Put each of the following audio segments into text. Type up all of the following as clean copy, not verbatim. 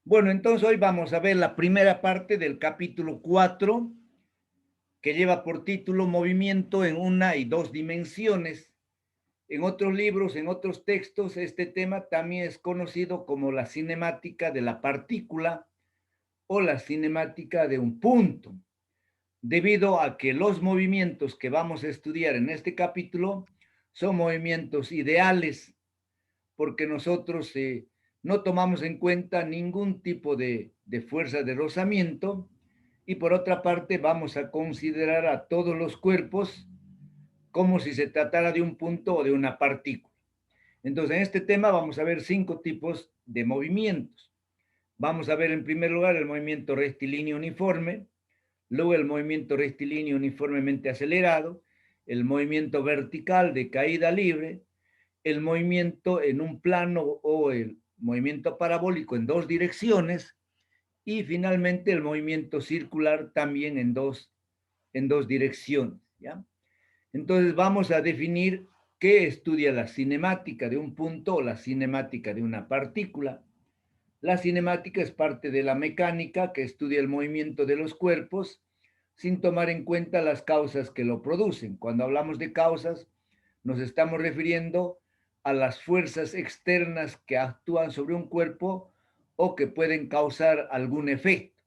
Bueno, entonces hoy vamos a ver la primera parte del capítulo 4, que lleva por título Movimiento en una y dos dimensiones. En otros libros, en otros textos, este tema también es conocido como la cinemática de la partícula o la cinemática de un punto, debido a que los movimientos que vamos a estudiar en este capítulo son movimientos ideales, porque nosotros no tomamos en cuenta ningún tipo de fuerza de rozamiento, y por otra parte vamos a considerar a todos los cuerpos como si se tratara de un punto o de una partícula. Entonces, en este tema vamos a ver 5 tipos de movimientos. Vamos a ver en primer lugar el movimiento rectilíneo uniforme, luego el movimiento rectilíneo uniformemente acelerado, el movimiento vertical de caída libre, el movimiento en un plano o el movimiento parabólico en dos direcciones, y finalmente el movimiento circular también en dos direcciones, ¿ya? Entonces vamos a definir qué estudia la cinemática de un punto o la cinemática de una partícula. La cinemática es parte de la mecánica que estudia el movimiento de los cuerpos sin tomar en cuenta las causas que lo producen. Cuando hablamos de causas, nos estamos refiriendo a las fuerzas externas que actúan sobre un cuerpo o que pueden causar algún efecto.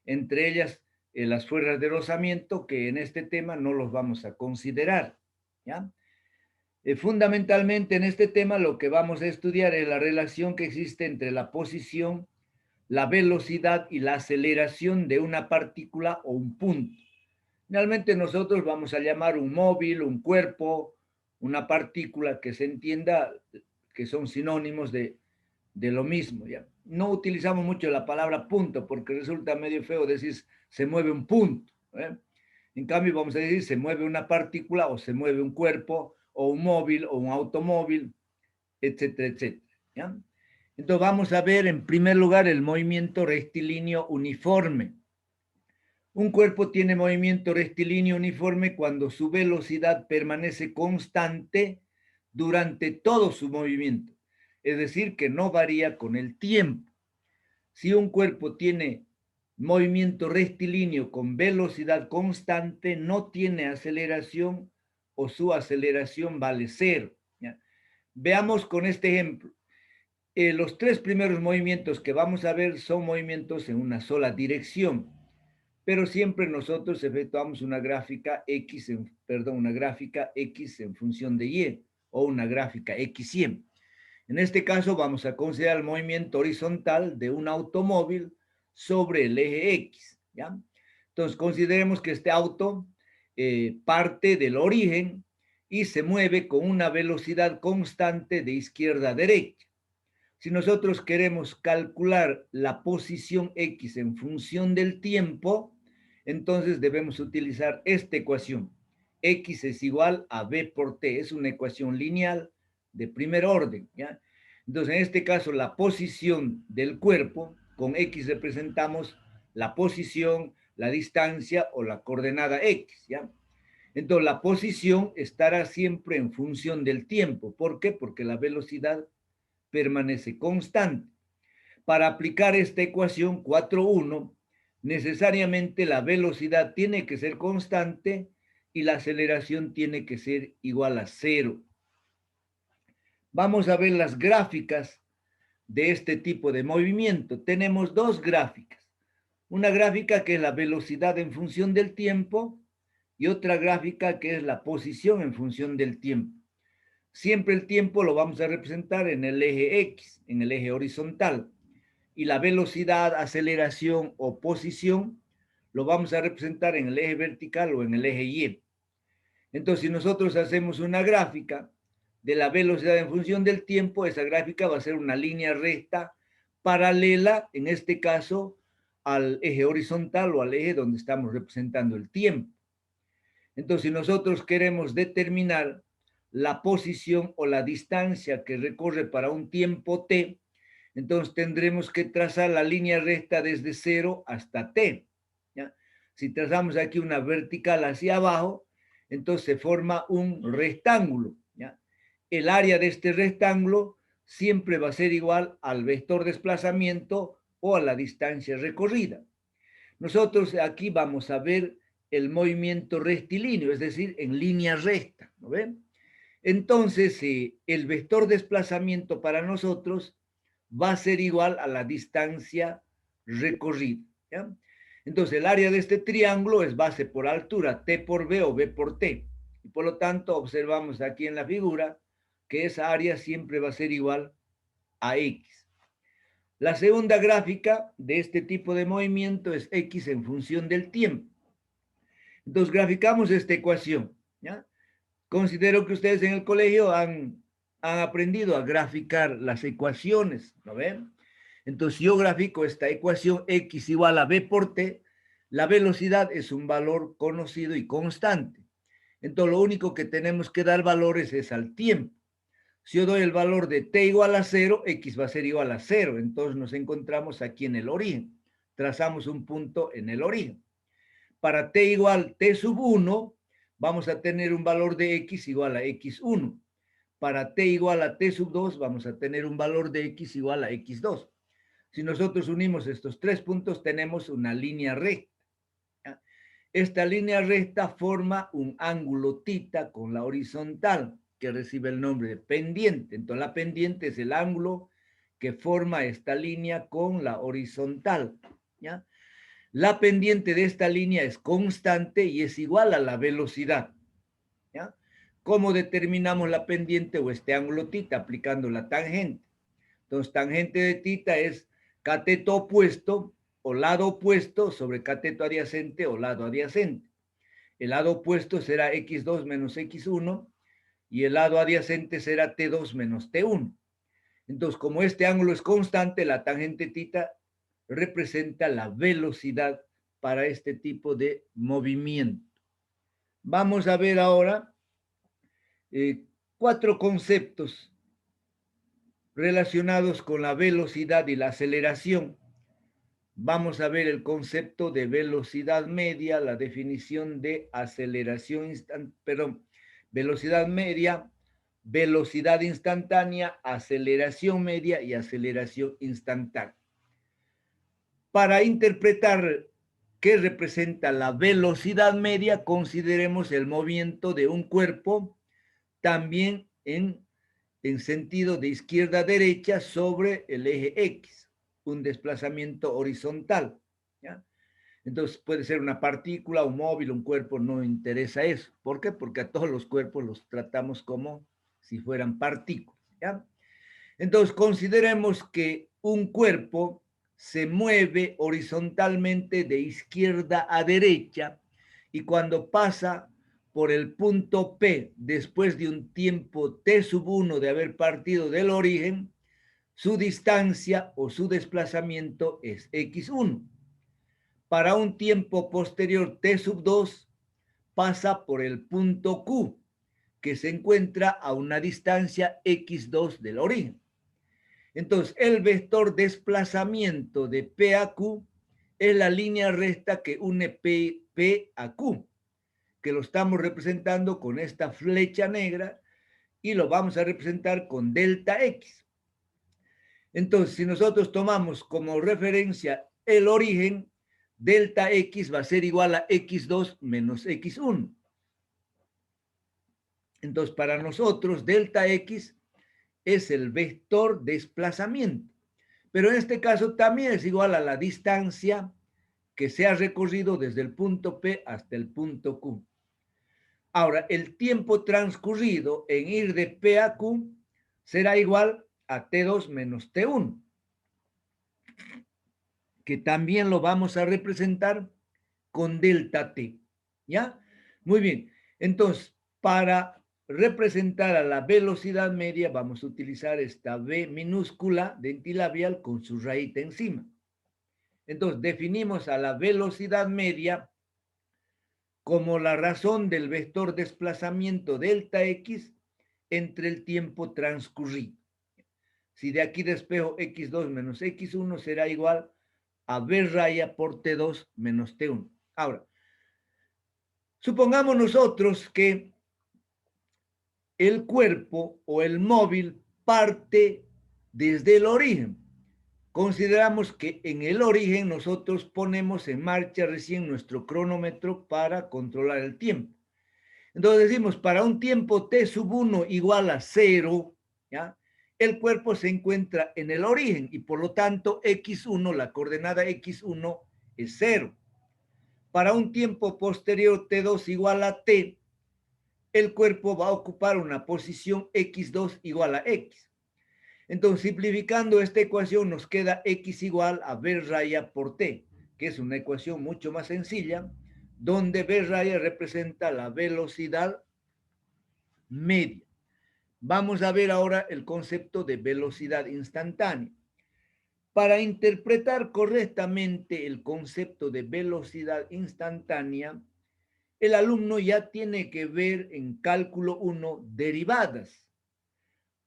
Entre ellas, las fuerzas de rozamiento, que en este tema no los vamos a considerar, ¿ya? Fundamentalmente en este tema lo que vamos a estudiar es la relación que existe entre la posición, la velocidad y la aceleración de una partícula o un punto. Finalmente nosotros vamos a llamar un móvil, un cuerpo, una partícula, que se entienda que son sinónimos de lo mismo, ¿ya? No utilizamos mucho la palabra punto porque resulta medio feo decir se mueve un punto, ¿eh? En cambio vamos a decir se mueve una partícula o se mueve un cuerpo o un móvil o un automóvil, etcétera, etcétera, ¿ya? Entonces vamos a ver en primer lugar el movimiento rectilíneo uniforme. Un cuerpo tiene movimiento rectilíneo uniforme cuando su velocidad permanece constante durante todo su movimiento, es decir, que no varía con el tiempo. Si un cuerpo tiene movimiento rectilíneo con velocidad constante, no tiene aceleración o su aceleración vale cero, ¿ya? Veamos con este ejemplo. Los 3 primeros movimientos que vamos a ver son movimientos en una sola dirección, pero siempre nosotros efectuamos una gráfica X, una gráfica X en función de Y o una gráfica X100. En este caso vamos a considerar el movimiento horizontal de un automóvil sobre el eje X, ¿ya? Entonces consideremos que este auto parte del origen y se mueve con una velocidad constante de izquierda a derecha. Si nosotros queremos calcular la posición X en función del tiempo, entonces debemos utilizar esta ecuación. X es igual a B por T. Es una ecuación lineal de primer orden, ¿ya? Entonces, en este caso, la posición del cuerpo, con X representamos la posición, la distancia o la coordenada X, ¿ya? Entonces, la posición estará siempre en función del tiempo. ¿Por qué? Porque la velocidad permanece constante. Para aplicar esta ecuación 4.1, necesariamente la velocidad tiene que ser constante y la aceleración tiene que ser igual a cero. Vamos a ver las gráficas de este tipo de movimiento. Tenemos dos gráficas. Una gráfica que es la velocidad en función del tiempo y otra gráfica que es la posición en función del tiempo. Siempre el tiempo lo vamos a representar en el eje X, en el eje horizontal, y la velocidad, aceleración o posición lo vamos a representar en el eje vertical o en el eje Y. Entonces, si nosotros hacemos una gráfica de la velocidad en función del tiempo, esa gráfica va a ser una línea recta paralela, en este caso, al eje horizontal o al eje donde estamos representando el tiempo. Entonces, si nosotros queremos determinar la posición o la distancia que recorre para un tiempo t, entonces tendremos que trazar la línea recta desde 0 hasta t, ¿ya? Si trazamos aquí una vertical hacia abajo, entonces se forma un rectángulo, ¿ya? El área de este rectángulo siempre va a ser igual al vector desplazamiento o a la distancia recorrida. Nosotros aquí vamos a ver el movimiento rectilíneo, es decir, en línea recta, ¿no ven? Entonces, el vector desplazamiento para nosotros va a ser igual a la distancia recorrida, ¿ya? Entonces, el área de este triángulo es base por altura, T por B o B por T. Y por lo tanto, observamos aquí en la figura que esa área siempre va a ser igual a X. La segunda gráfica de este tipo de movimiento es X en función del tiempo. Entonces, graficamos esta ecuación, ¿ya? Considero que ustedes en el colegio han aprendido a graficar las ecuaciones, ¿no ven? Entonces, yo grafico esta ecuación X igual a B por T. La velocidad es un valor conocido y constante. Entonces, lo único que tenemos que dar valores es al tiempo. Si yo doy el valor de T igual a 0, X va a ser igual a 0. Entonces, nos encontramos aquí en el origen. Trazamos un punto en el origen. Para T igual T sub 1, vamos a tener un valor de X igual a X1. Para T igual a T sub 2, vamos a tener un valor de X igual a X2. Si nosotros unimos estos tres puntos, tenemos una línea recta. Esta línea recta forma un ángulo θ con la horizontal, que recibe el nombre de pendiente. Entonces, la pendiente es el ángulo que forma esta línea con la horizontal, ¿ya? La pendiente de esta línea es constante y es igual a la velocidad, ¿ya? ¿Cómo determinamos la pendiente o este ángulo θ? Aplicando la tangente. Entonces, tangente de θ es cateto opuesto o lado opuesto sobre cateto adyacente o lado adyacente. El lado opuesto será X2 menos X1 y el lado adyacente será T2 menos T1. Entonces, como este ángulo es constante, la tangente θ representa la velocidad para este tipo de movimiento. Vamos a ver ahora cuatro conceptos relacionados con la velocidad y la aceleración. Vamos a ver el concepto de velocidad media, la definición de aceleración velocidad media, velocidad instantánea, aceleración media y aceleración instantánea. Para interpretar qué representa la velocidad media, consideremos el movimiento de un cuerpo también en sentido de izquierda a derecha sobre el eje X, un desplazamiento horizontal, ¿ya? Entonces puede ser una partícula, un móvil, un cuerpo, no interesa eso. ¿Por qué? Porque a todos los cuerpos los tratamos como si fueran partículas, ¿ya? Entonces consideremos que un cuerpo se mueve horizontalmente de izquierda a derecha y cuando pasa por el punto P después de un tiempo T sub 1 de haber partido del origen, su distancia o su desplazamiento es X1. Para un tiempo posterior T sub 2 pasa por el punto Q, que se encuentra a una distancia X2 del origen. Entonces, el vector desplazamiento de P a Q es la línea recta que une P a Q, que lo estamos representando con esta flecha negra y lo vamos a representar con delta X. Entonces, si nosotros tomamos como referencia el origen, delta X va a ser igual a X2 menos X1. Entonces, para nosotros, delta X es el vector desplazamiento. Pero en este caso también es igual a la distancia que se ha recorrido desde el punto P hasta el punto Q. Ahora, el tiempo transcurrido en ir de P a Q será igual a T2 menos T1, que también lo vamos a representar con delta T, ¿ya? Muy bien, entonces, para representar a la velocidad media vamos a utilizar esta V minúscula dentilabial con su rayita encima. Entonces, definimos a la velocidad media como la razón del vector desplazamiento delta X entre el tiempo transcurrido. Si de aquí despejo X2 menos X1 será igual a V raya por T2 menos T1. Ahora, supongamos nosotros que el cuerpo o el móvil parte desde el origen. consideramos que en el origen nosotros ponemos en marcha recién nuestro cronómetro para controlar el tiempo. Entonces decimos, para un tiempo t sub 1 igual a 0, ¿ya? El cuerpo se encuentra en el origen y por lo tanto x1, la coordenada x1 es 0. Para un tiempo posterior t2 igual a t, el cuerpo va a ocupar una posición x2 igual a x. Entonces, simplificando esta ecuación, nos queda x igual a b raya por t, que es una ecuación mucho más sencilla, donde b raya representa la velocidad media. Vamos a ver ahora el concepto de velocidad instantánea. Para interpretar correctamente el concepto de velocidad instantánea, el alumno ya tiene que ver en cálculo 1 derivadas.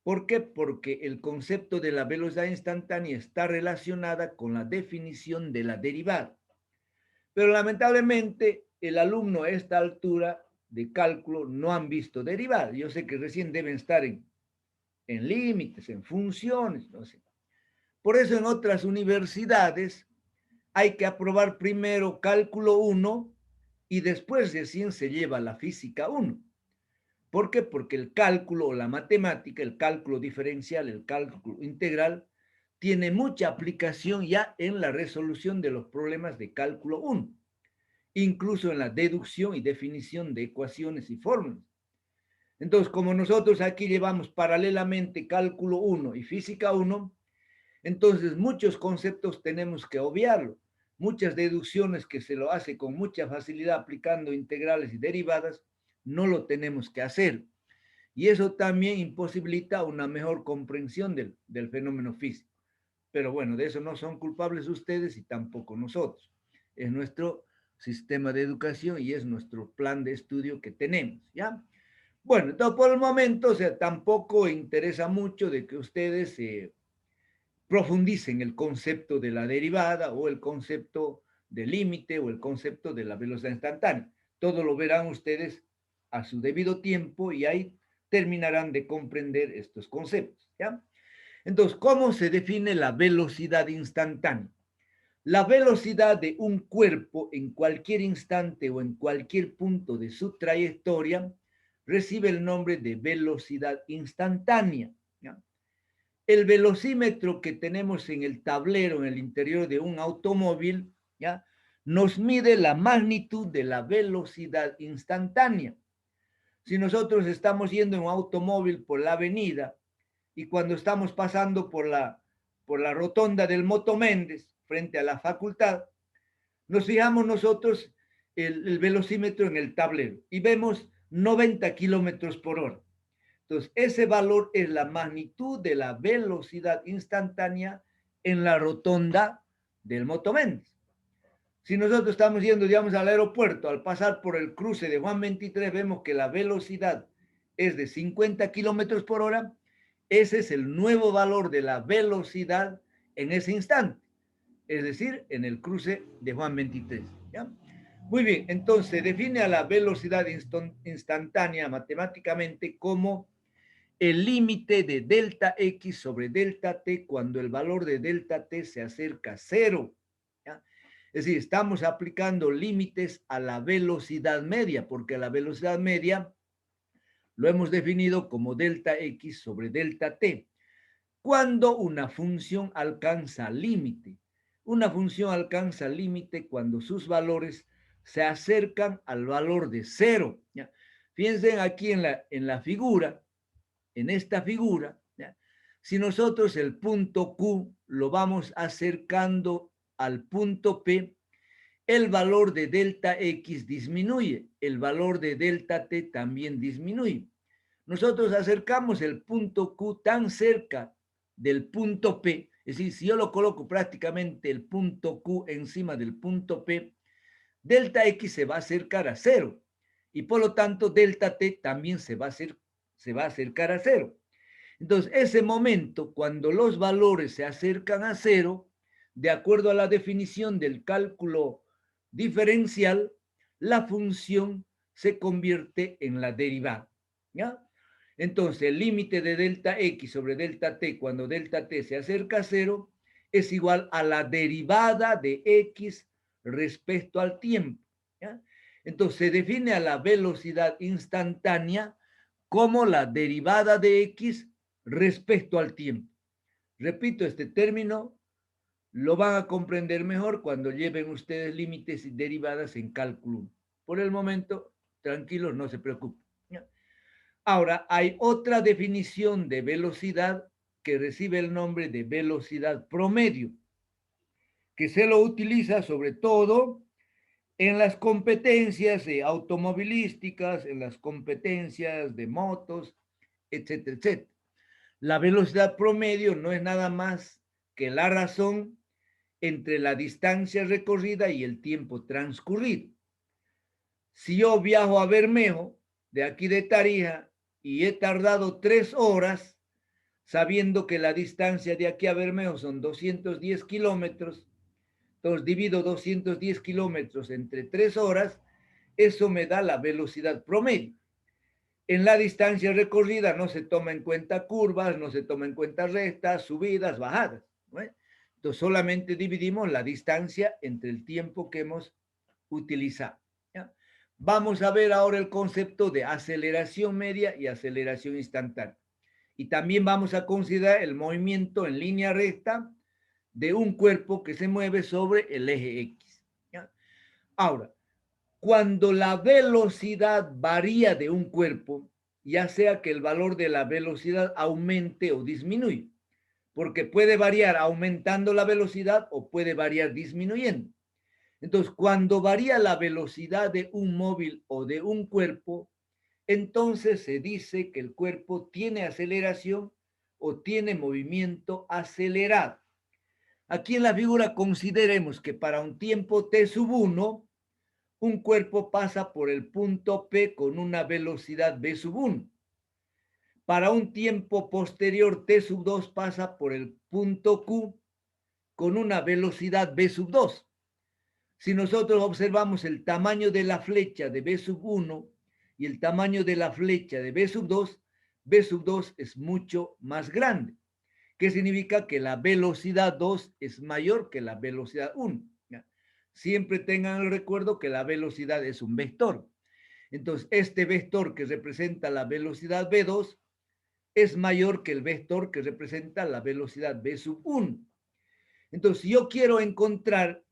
¿Por qué? Porque el concepto de la velocidad instantánea está relacionada con la definición de la derivada. Pero lamentablemente el alumno a esta altura de cálculo no han visto derivadas. Yo sé que recién deben estar en límites, en funciones, no sé. Por eso en otras universidades hay que aprobar primero cálculo 1 y después recién se lleva la física 1. ¿Por qué? Porque el cálculo o la matemática, el cálculo diferencial, el cálculo integral, tiene mucha aplicación ya en la resolución de los problemas de cálculo 1, incluso en la deducción y definición de ecuaciones y fórmulas. Entonces, como nosotros aquí llevamos paralelamente cálculo 1 y física 1, entonces muchos conceptos tenemos que obviarlo. Muchas deducciones que se lo hace con mucha facilidad aplicando integrales y derivadas, no lo tenemos que hacer. Y eso también imposibilita una mejor comprensión del fenómeno físico. Pero bueno, de eso no son culpables ustedes y tampoco nosotros. Es nuestro sistema de educación y es nuestro plan de estudio que tenemos, ¿ya? Bueno, entonces por el momento, o sea, tampoco interesa mucho de que ustedes profundicen el concepto de la derivada o el concepto del límite o el concepto de la velocidad instantánea. Todo lo verán ustedes a su debido tiempo y ahí terminarán de comprender estos conceptos, ¿ya? Entonces, ¿cómo se define la velocidad instantánea? La velocidad de un cuerpo en cualquier instante o en cualquier punto de su trayectoria recibe el nombre de velocidad instantánea, ¿ya? El velocímetro que tenemos en el tablero, en el interior de un automóvil, ¿ya? Nos mide la magnitud de la velocidad instantánea. Si nosotros estamos yendo en un automóvil por la avenida y cuando estamos pasando por la rotonda del Moto Méndez frente a la facultad, nos fijamos nosotros el velocímetro en el tablero y vemos 90 kilómetros por hora. Entonces, ese valor es la magnitud de la velocidad instantánea en la rotonda del Moto Méndez. Si nosotros estamos yendo, digamos, al aeropuerto, al pasar por el cruce de Juan 23, vemos que la velocidad es de 50 kilómetros por hora. Ese es el nuevo valor de la velocidad en ese instante, es decir, en el cruce de Juan 23. ¿Ya? Muy bien, entonces define a la velocidad instantánea matemáticamente como el límite de delta x sobre delta t cuando el valor de delta t se acerca a cero. ¿Ya? Es decir, estamos aplicando límites a la velocidad media, porque la velocidad media lo hemos definido como delta x sobre delta t. Cuando una función alcanza límite. Una función alcanza límite cuando sus valores se acercan al valor de cero. ¿Ya? Fíjense aquí en la figura, en esta figura, ¿ya? Si nosotros el punto Q lo vamos acercando al punto P, el valor de delta X disminuye, el valor de delta T también disminuye. Nosotros acercamos el punto Q tan cerca del punto P, es decir, si yo lo coloco prácticamente el punto Q encima del punto P, delta X se va a acercar a cero y por lo tanto delta T también se va a acercar a cero. Entonces, ese momento, cuando los valores se acercan a cero, de acuerdo a la definición del cálculo diferencial, la función se convierte en la derivada, ¿ya? Entonces, el límite de delta x sobre delta t cuando delta t se acerca a cero es igual a la derivada de x respecto al tiempo. ¿Ya? Entonces se define a la velocidad instantánea como la derivada de x respecto al tiempo. Repito, este término lo van a comprender mejor cuando lleven ustedes límites y derivadas en cálculo. Por el momento, tranquilos, no se preocupen. Ahora, hay otra definición de velocidad que recibe el nombre de velocidad promedio, que se lo utiliza sobre todo en las competencias automovilísticas, en las competencias de motos, etcétera, etcétera. La velocidad promedio no es nada más que la razón entre la distancia recorrida y el tiempo transcurrido. Si yo viajo a Bermejo, de aquí de Tarija, y he tardado 3 horas, sabiendo que la distancia de aquí a Bermejo son 210 kilómetros, entonces divido 210 kilómetros entre 3 horas, eso me da la velocidad promedio. En la distancia recorrida no se toma en cuenta curvas, no se toma en cuenta rectas, subidas, bajadas, ¿no? Entonces solamente dividimos la distancia entre el tiempo que hemos utilizado. ¿Ya? Vamos a ver ahora el concepto de aceleración media y aceleración instantánea. Y también vamos a considerar el movimiento en línea recta de un cuerpo que se mueve sobre el eje X. ¿Ya? Ahora, cuando la velocidad varía de un cuerpo, ya sea que el valor de la velocidad aumente o disminuye, porque puede variar aumentando la velocidad o puede variar disminuyendo. Entonces, cuando varía la velocidad de un móvil o de un cuerpo, entonces se dice que el cuerpo tiene aceleración o tiene movimiento acelerado. Aquí en la figura consideremos que para un tiempo t sub 1, un cuerpo pasa por el punto P con una velocidad v sub 1. Para un tiempo posterior, t sub 2 pasa por el punto Q con una velocidad v sub 2. Si nosotros observamos el tamaño de la flecha de v sub 1 y el tamaño de la flecha de v sub 2 es mucho más grande. ¿Qué significa? Que la velocidad 2 es mayor que la velocidad 1. Siempre tengan el recuerdo que la velocidad es un vector. Entonces, este vector que representa la velocidad v2 es mayor que el vector que representa la velocidad v sub 1. Entonces, si yo quiero encontrar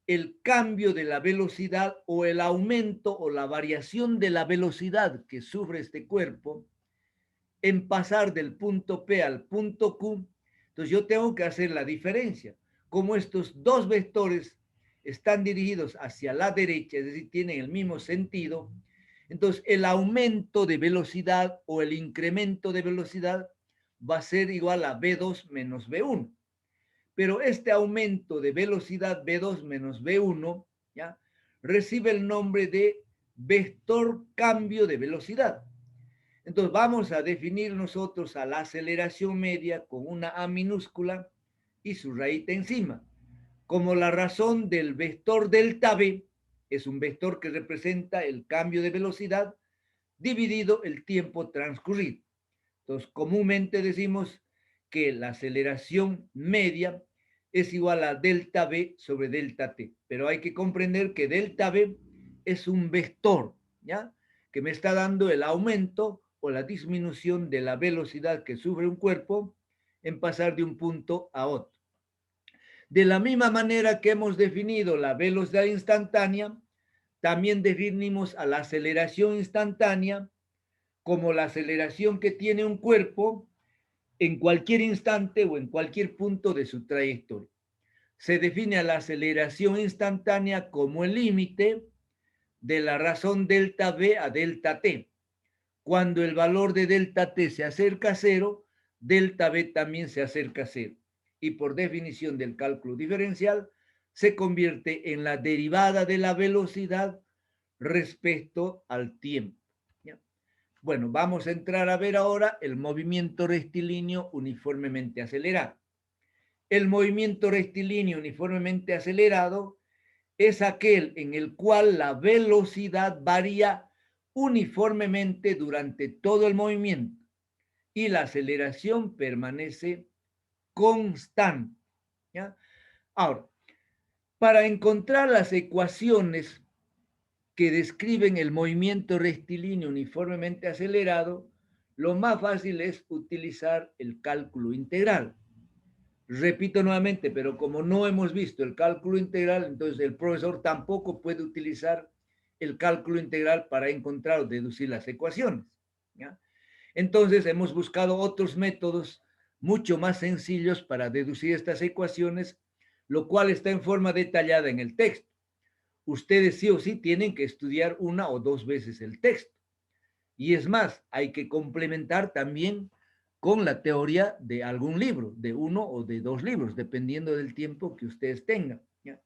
el cambio de la velocidad o el aumento o la variación de la velocidad que sufre este cuerpo en pasar del punto P al punto Q, entonces yo tengo que hacer la diferencia. Como estos dos vectores están dirigidos hacia la derecha, es decir, tienen el mismo sentido, entonces el aumento de velocidad o el incremento de velocidad va a ser igual a V2 menos V1. Pero este aumento de velocidad V2 menos V1, ¿ya?, recibe el nombre de vector cambio de velocidad. Entonces vamos a definir nosotros a la aceleración media con una A minúscula y su raíz encima. Como la razón del vector delta V es un vector que representa el cambio de velocidad dividido el tiempo transcurrido. Entonces comúnmente decimos que la aceleración media es igual a delta V sobre delta T. Pero hay que comprender que delta V es un vector, ¿ya?, que me está dando el aumento o la disminución de la velocidad que sufre un cuerpo en pasar de un punto a otro. De la misma manera que hemos definido la velocidad instantánea, también definimos a la aceleración instantánea como la aceleración que tiene un cuerpo en cualquier instante o en cualquier punto de su trayectoria. Se define a la aceleración instantánea como el límite de la razón delta V a delta T. Cuando el valor de delta T se acerca a cero, delta V también se acerca a cero. Y por definición del cálculo diferencial, se convierte en la derivada de la velocidad respecto al tiempo. ¿Ya? Bueno, vamos a entrar a ver ahora el movimiento rectilíneo uniformemente acelerado. El movimiento rectilíneo uniformemente acelerado es aquel en el cual la velocidad varía uniformemente durante todo el movimiento y la aceleración permanece constante. ¿ya? Ahora, para encontrar las ecuaciones que describen el movimiento rectilíneo uniformemente acelerado, lo más fácil es utilizar el cálculo integral. Repito nuevamente, pero como no hemos visto el cálculo integral, entonces el profesor tampoco puede utilizar el cálculo integral para encontrar o deducir las ecuaciones, ¿ya? Entonces hemos buscado otros métodos mucho más sencillos para deducir estas ecuaciones, lo cual está en forma detallada en el texto. Ustedes sí o sí tienen que estudiar una o dos veces el texto. Y es más, hay que complementar también con la teoría de algún libro, de uno o de dos libros, dependiendo del tiempo que ustedes tengan, ¿ya?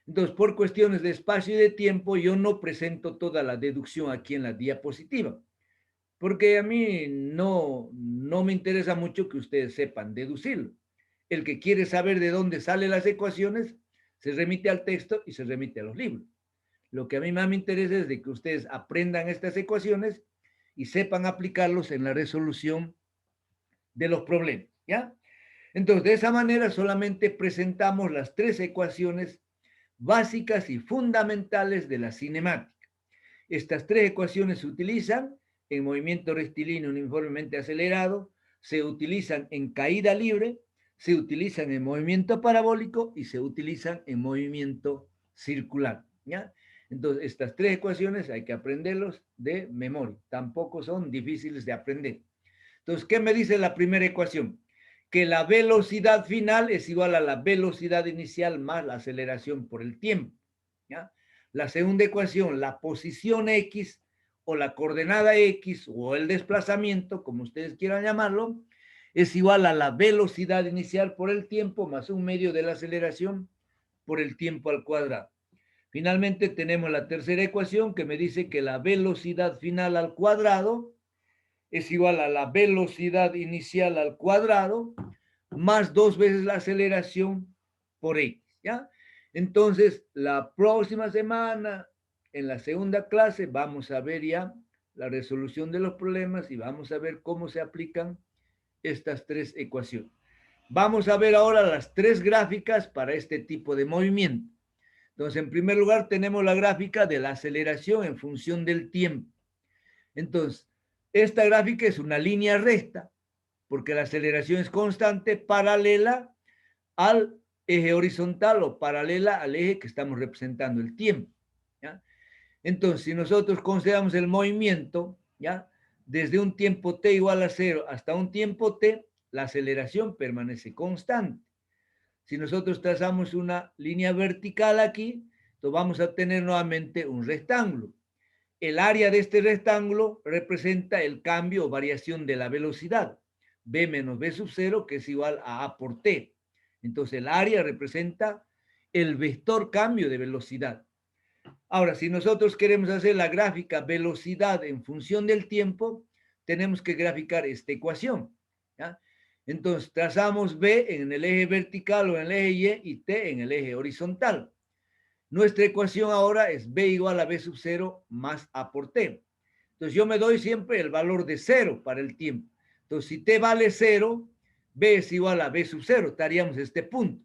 Entonces, por cuestiones de espacio y de tiempo, yo no presento toda la deducción aquí en la diapositiva, porque a mí no me interesa mucho que ustedes sepan deducirlo. El que quiere saber de dónde salen las ecuaciones, se remite al texto y se remite a los libros. Lo que a mí más me interesa es de que ustedes aprendan estas ecuaciones y sepan aplicarlos en la resolución de los problemas, ¿ya? Entonces, de esa manera solamente presentamos las tres ecuaciones básicas y fundamentales de la cinemática. Estas tres ecuaciones se utilizan en movimiento rectilíneo uniformemente acelerado, se utilizan en caída libre, se utilizan en movimiento parabólico y se utilizan en movimiento circular, ¿ya? Entonces, estas tres ecuaciones hay que aprenderlos de memoria. Tampoco son difíciles de aprender. Entonces, ¿qué me dice la primera ecuación? Que la velocidad final es igual a la velocidad inicial más la aceleración por el tiempo, ¿ya? La segunda ecuación, la posición X o la coordenada X o el desplazamiento, como ustedes quieran llamarlo, es igual a la velocidad inicial por el tiempo más un medio de la aceleración por el tiempo al cuadrado. Finalmente tenemos la tercera ecuación que me dice que la velocidad final al cuadrado es igual a la velocidad inicial al cuadrado más dos veces la aceleración por X, ¿ya? Entonces, la próxima semana, en la segunda clase, vamos a ver ya la resolución de los problemas y vamos a ver cómo se aplican estas tres ecuaciones. Vamos a ver ahora las tres gráficas para este tipo de movimiento. Entonces, en primer lugar, tenemos la gráfica de la aceleración en función del tiempo. Entonces, esta gráfica es una línea recta, porque la aceleración es constante, paralela al eje horizontal o paralela al eje que estamos representando, el tiempo, ¿ya? Entonces, si nosotros consideramos el movimiento, ¿ya? Desde un tiempo t igual a 0 hasta un tiempo t, la aceleración permanece constante. Si nosotros trazamos una línea vertical aquí, entonces vamos a tener nuevamente un rectángulo. El área de este rectángulo representa el cambio o variación de la velocidad, b menos b sub 0, que es igual a a por t. Entonces el área representa el vector cambio de velocidad. Ahora, si nosotros queremos hacer la gráfica velocidad en función del tiempo, tenemos que graficar esta ecuación, ¿ya? Entonces trazamos b en el eje vertical o en el eje y t en el eje horizontal. Nuestra ecuación ahora es b igual a b sub 0 más a por t. Entonces yo me doy siempre el valor de 0 para el tiempo. Entonces si t vale 0, b es igual a b sub 0, estaríamos en este punto.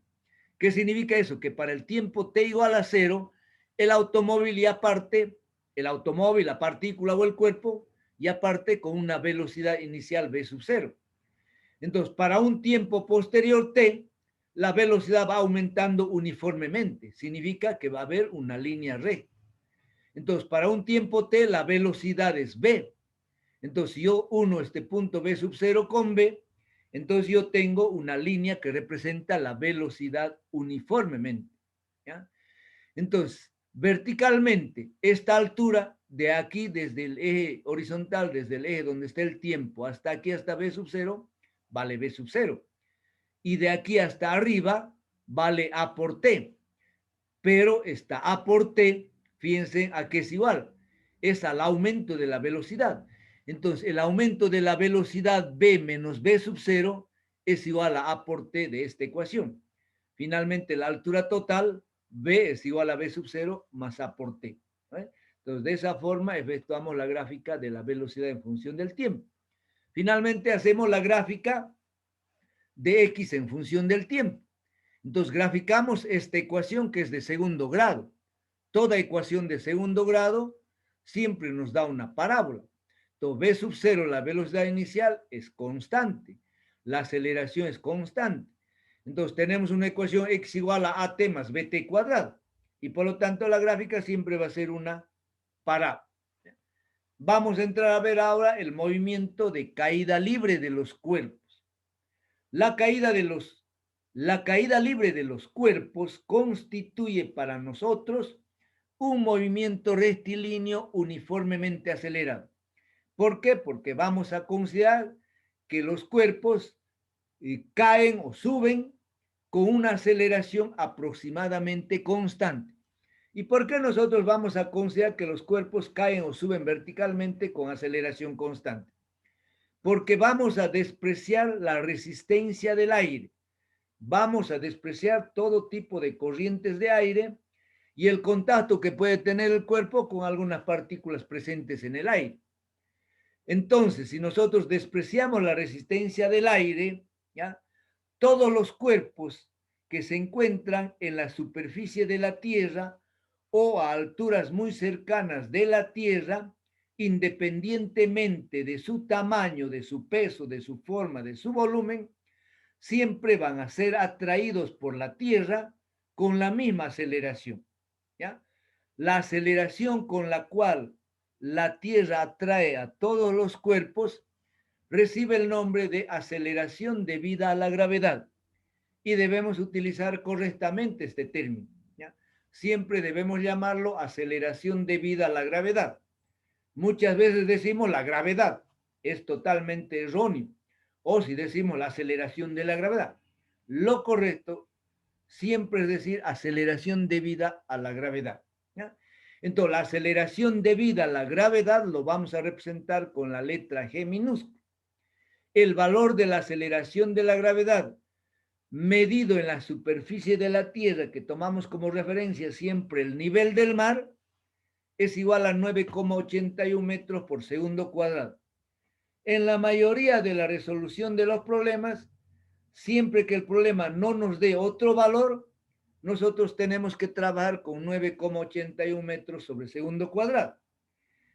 ¿Qué significa eso? Que para el tiempo t igual a 0, el automóvil ya parte, el automóvil, la partícula o el cuerpo, ya parte con una velocidad inicial b sub 0. Entonces, para un tiempo posterior t, la velocidad va aumentando uniformemente. Significa que va a haber una línea recta. Entonces, para un tiempo t, la velocidad es v. Entonces, si yo uno este punto b sub 0 con b, entonces yo tengo una línea que representa la velocidad uniformemente, ¿ya? Entonces, verticalmente, esta altura de aquí, desde el eje horizontal, desde el eje donde está el tiempo, hasta aquí, hasta b sub 0, vale b sub 0. Y de aquí hasta arriba, vale a por t. Pero esta a por t, fíjense a qué es igual. Es al aumento de la velocidad. Entonces, el aumento de la velocidad b menos b sub 0 es igual a por t de esta ecuación. Finalmente, la altura total, b es igual a b sub 0 más a por t. ¿Eh? Entonces, de esa forma efectuamos la gráfica de la velocidad en función del tiempo. Finalmente, hacemos la gráfica de x en función del tiempo. Entonces graficamos esta ecuación que es de segundo grado. Toda ecuación de segundo grado siempre nos da una parábola. Entonces v sub 0, la velocidad inicial, es constante. La aceleración es constante. Entonces tenemos una ecuación x igual a at más bt cuadrado. Y por lo tanto la gráfica siempre va a ser una parábola. Vamos a entrar a ver ahora el movimiento de caída libre de los cuerpos. La caída libre de los cuerpos constituye para nosotros un movimiento rectilíneo uniformemente acelerado. ¿Por qué? Porque vamos a considerar que los cuerpos caen o suben con una aceleración aproximadamente constante. ¿Y por qué nosotros vamos a considerar que los cuerpos caen o suben verticalmente con aceleración constante? Porque vamos a despreciar la resistencia del aire. Vamos a despreciar todo tipo de corrientes de aire y el contacto que puede tener el cuerpo con algunas partículas presentes en el aire. Entonces, si nosotros despreciamos la resistencia del aire, ¿ya? Todos los cuerpos que se encuentran en la superficie de la Tierra o a alturas muy cercanas de la Tierra, independientemente de su tamaño, de su peso, de su forma, de su volumen, siempre van a ser atraídos por la Tierra con la misma aceleración, ¿ya? La aceleración con la cual la Tierra atrae a todos los cuerpos recibe el nombre de aceleración debida a la gravedad y debemos utilizar correctamente este término, ¿ya? Siempre debemos llamarlo aceleración debida a la gravedad. Muchas veces decimos la gravedad, es totalmente erróneo. O si decimos la aceleración de la gravedad, lo correcto siempre es decir aceleración debida a la gravedad, ¿ya? Entonces, la aceleración debida a la gravedad lo vamos a representar con la letra G minúscula. El valor de la aceleración de la gravedad medido en la superficie de la Tierra, que tomamos como referencia siempre el nivel del mar, es igual a 9,81 metros por segundo cuadrado. En la mayoría de la resolución de los problemas, siempre que el problema no nos dé otro valor, nosotros tenemos que trabajar con 9,81 metros sobre segundo cuadrado.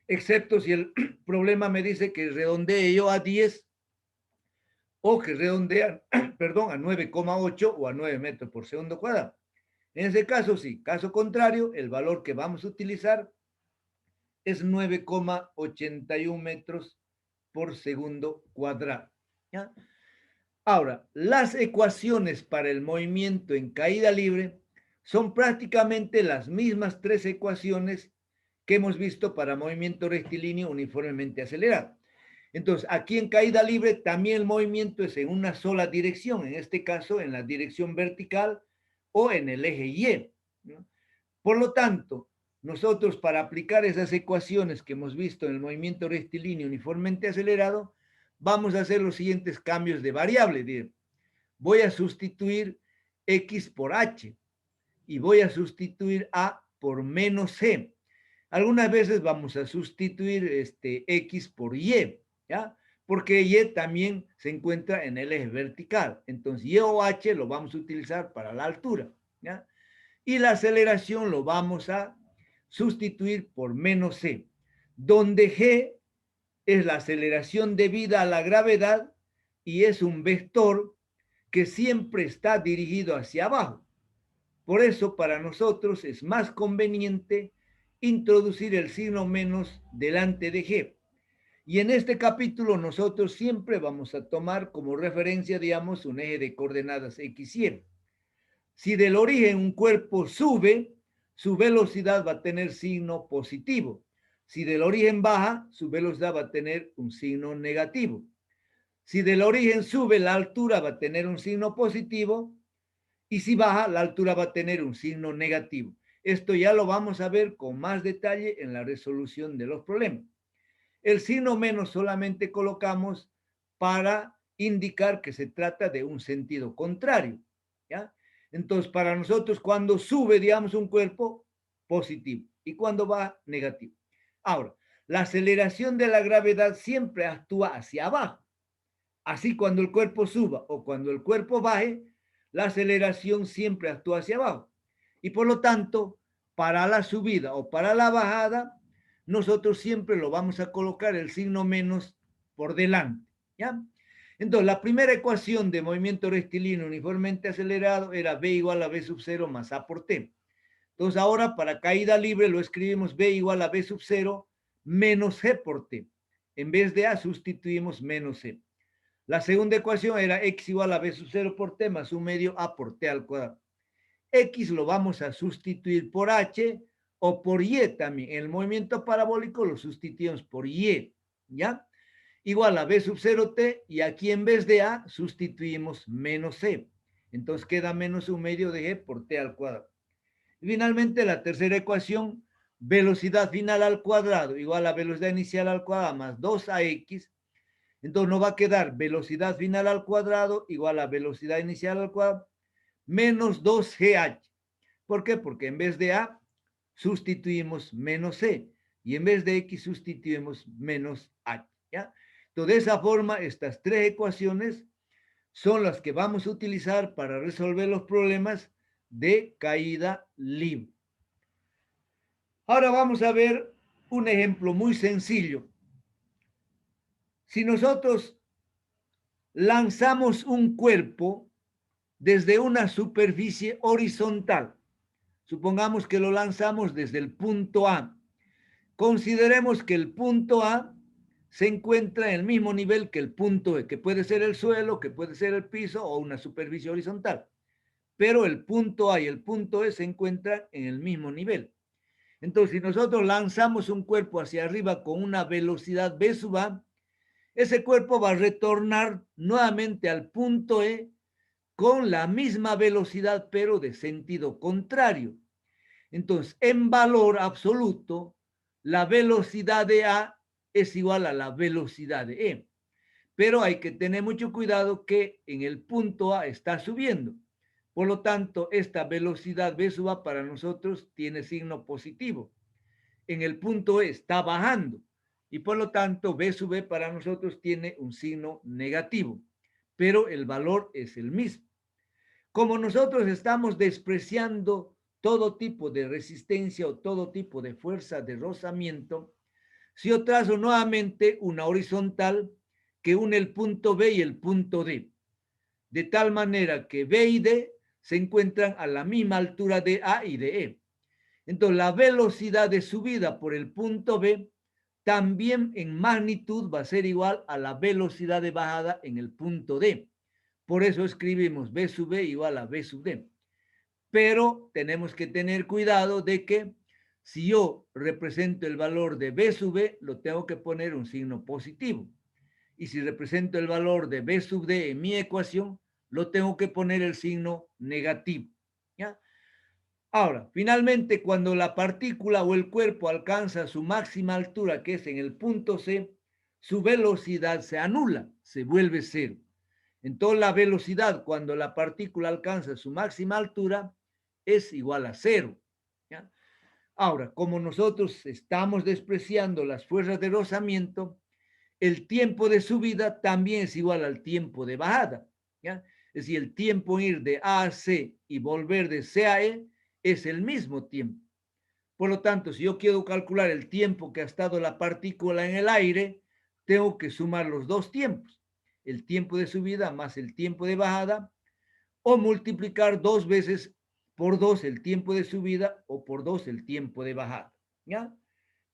Excepto si el problema me dice que redondee yo a 10 o que redondean, perdón, a 9,8 o a 9 metros por segundo cuadrado. En ese caso, sí. Caso contrario, el valor que vamos a utilizar es 9,81 metros por segundo cuadrado, ¿ya? Ahora, las ecuaciones para el movimiento en caída libre son prácticamente las mismas tres ecuaciones que hemos visto para movimiento rectilíneo uniformemente acelerado. Entonces, aquí en caída libre también el movimiento es en una sola dirección, en este caso en la dirección vertical o en el eje Y, ¿no? Por lo tanto, nosotros para aplicar esas ecuaciones que hemos visto en el movimiento rectilíneo uniformemente acelerado, vamos a hacer los siguientes cambios de variable. Voy a sustituir x por h y voy a sustituir a por menos c. Algunas veces vamos a sustituir x por y, ¿ya? Porque y también se encuentra en el eje vertical. Entonces, y o h lo vamos a utilizar para la altura, ¿ya? Y la aceleración lo vamos a sustituir por menos c, donde g es la aceleración debida a la gravedad y es un vector que siempre está dirigido hacia abajo. Por eso, para nosotros es más conveniente introducir el signo menos delante de G. Y en este capítulo nosotros siempre vamos a tomar como referencia, digamos, un eje de coordenadas X y Y. Si del origen un cuerpo sube, su velocidad va a tener signo positivo. Si del origen baja, su velocidad va a tener un signo negativo. Si del origen sube, la altura va a tener un signo positivo. Y si baja, la altura va a tener un signo negativo. Esto ya lo vamos a ver con más detalle en la resolución de los problemas. El signo menos solamente colocamos para indicar que se trata de un sentido contrario, ¿ya? Entonces, para nosotros, cuando sube, digamos, un cuerpo, positivo, y cuando va, negativo. Ahora, la aceleración de la gravedad siempre actúa hacia abajo. Así, cuando el cuerpo suba o cuando el cuerpo baje, la aceleración siempre actúa hacia abajo. Y por lo tanto, para la subida o para la bajada, nosotros siempre lo vamos a colocar el signo menos por delante, ¿ya? Entonces, la primera ecuación de movimiento rectilíneo uniformemente acelerado era B igual a B sub 0 más A por T. Entonces, ahora para caída libre lo escribimos B igual a B sub 0 menos G por T. En vez de A sustituimos menos C. La segunda ecuación era X igual a B sub 0 por T más un medio A por T al cuadrado. X lo vamos a sustituir por H o por Y también. En el movimiento parabólico lo sustituimos por Y, ¿ya? Igual a B sub 0T y aquí en vez de A sustituimos menos C. Entonces queda menos un medio de G por T al cuadrado. Y finalmente la tercera ecuación, velocidad final al cuadrado igual a velocidad inicial al cuadrado más 2AX. Entonces nos va a quedar velocidad final al cuadrado igual a velocidad inicial al cuadrado menos 2GH. ¿Por qué? Porque en vez de A sustituimos menos C y en vez de X sustituimos menos H. ¿Ya? Entonces, de esa forma, estas tres ecuaciones son las que vamos a utilizar para resolver los problemas de caída libre. Ahora vamos a ver un ejemplo muy sencillo. Si nosotros lanzamos un cuerpo desde una superficie horizontal, supongamos que lo lanzamos desde el punto A, consideremos que el punto A se encuentra en el mismo nivel que el punto E, que puede ser el suelo, que puede ser el piso o una superficie horizontal. Pero el punto A y el punto E se encuentran en el mismo nivel. Entonces, si nosotros lanzamos un cuerpo hacia arriba con una velocidad V sub A, ese cuerpo va a retornar nuevamente al punto E con la misma velocidad, pero de sentido contrario. Entonces, en valor absoluto, la velocidad de A es igual a la velocidad de E. Pero hay que tener mucho cuidado que en el punto A está subiendo. Por lo tanto, esta velocidad V sub A para nosotros tiene signo positivo. En el punto E está bajando. Y por lo tanto, V sub E para nosotros tiene un signo negativo. Pero el valor es el mismo. Como nosotros estamos despreciando todo tipo de resistencia o todo tipo de fuerza de rozamiento, si yo trazo nuevamente una horizontal que une el punto B y el punto D, de tal manera que B y D se encuentran a la misma altura de A y de E. Entonces, la velocidad de subida por el punto B también en magnitud va a ser igual a la velocidad de bajada en el punto D. Por eso escribimos B sub B igual a B sub D. Pero tenemos que tener cuidado de que si yo represento el valor de B sub B, lo tengo que poner un signo positivo. Y si represento el valor de B sub D en mi ecuación, lo tengo que poner el signo negativo. ¿Ya? Ahora, finalmente, cuando la partícula o el cuerpo alcanza su máxima altura, que es en el punto C, su velocidad se anula, se vuelve cero. Entonces, la velocidad cuando la partícula alcanza su máxima altura es igual a cero. ¿Ya? Ahora, como nosotros estamos despreciando las fuerzas de rozamiento, el tiempo de subida también es igual al tiempo de bajada. ¿Ya? Es decir, el tiempo en ir de A a C y volver de C a E es el mismo tiempo. Por lo tanto, si yo quiero calcular el tiempo que ha estado la partícula en el aire, tengo que sumar los dos tiempos, el tiempo de subida más el tiempo de bajada, o multiplicar dos veces por dos el tiempo de subida o por dos el tiempo de bajada. ¿Ya?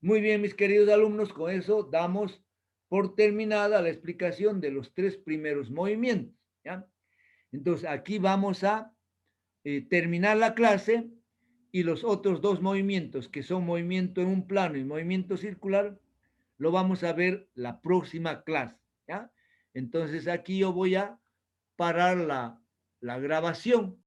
Muy bien, mis queridos alumnos, con eso damos por terminada la explicación de los tres primeros movimientos. ¿Ya? Entonces, aquí vamos a terminar la clase y los otros dos movimientos, que son movimiento en un plano y movimiento circular, lo vamos a ver la próxima clase. ¿Ya? Entonces, aquí yo voy a parar la grabación.